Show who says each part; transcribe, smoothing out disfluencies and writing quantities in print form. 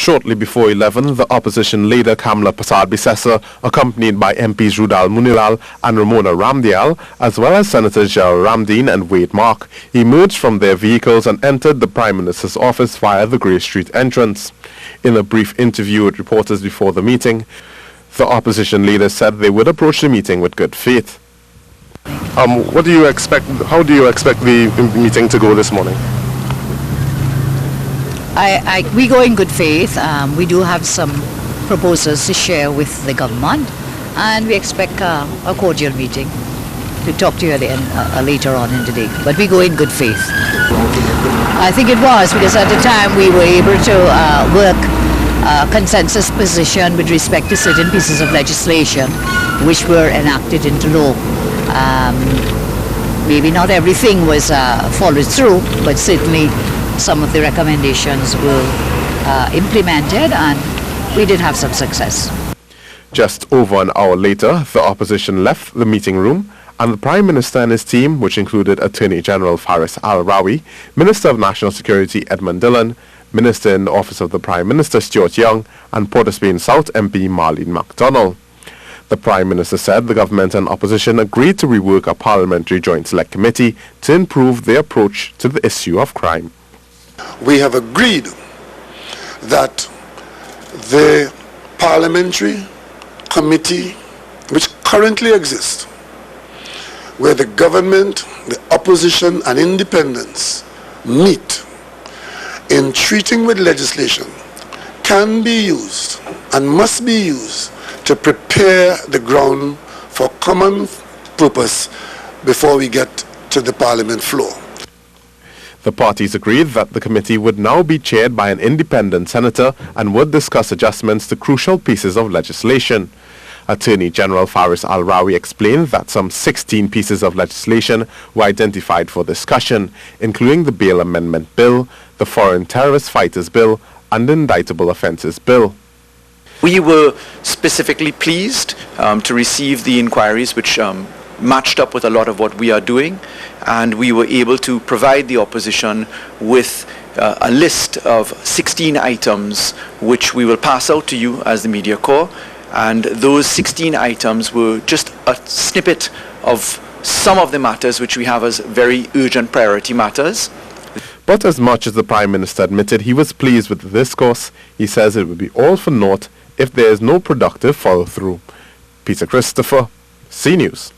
Speaker 1: Shortly before 11, the opposition leader Kamla Persad-Bissessar, accompanied by MPs Rudal Munilal and Ramona Ramdial, as well as Senators Gerald Ramdeen and Wade Mark, emerged from their vehicles and entered the Prime Minister's office via the Grey Street entrance. In a brief interview with reporters before the meeting, the opposition leader said they would approach the meeting with good faith. What do you expect? How do you expect the meeting to go this morning?
Speaker 2: We go in good faith. We do have some proposals to share with the government, and we expect a cordial meeting to talk to you later on in the day. But we go in good faith. I think it was because at the time we were able to work a consensus position with respect to certain pieces of legislation which were enacted into law. Maybe not everything was followed through, but certainly some of the recommendations were implemented, and we did have some success.
Speaker 1: Just over an hour later, the opposition left the meeting room, and the Prime Minister and his team, which included Attorney General Faris Al-Rawi, Minister of National Security Edmund Dillon, Minister in the Office of the Prime Minister Stuart Young, and Port of Spain South MP Marlene MacDonald. The Prime Minister said the government and opposition agreed to rework a parliamentary joint select committee to improve their approach to the issue of crime.
Speaker 3: We have agreed that the parliamentary committee which currently exists, where the government, the opposition and independents meet in treating with legislation, can be used and must be used to prepare the ground for common purpose before we get to the parliament floor.
Speaker 1: The parties agreed that the committee would now be chaired by an independent senator and would discuss adjustments to crucial pieces of legislation. Attorney General Faris Al-Rawi explained that some 16 pieces of legislation were identified for discussion, including the Bail Amendment Bill, the Foreign Terrorist Fighters Bill, and the Indictable Offences Bill.
Speaker 4: We were specifically pleased to receive the inquiries which matched up with a lot of what we are doing, and we were able to provide the opposition with a list of 16 items which we will pass out to you as the media corps, and those 16 items were just a snippet of some of the matters which we have as very urgent priority matters.
Speaker 1: But as much as the Prime Minister admitted he was pleased with the discourse, he says it would be all for naught if there is no productive follow-through. Peter Christopher, C News.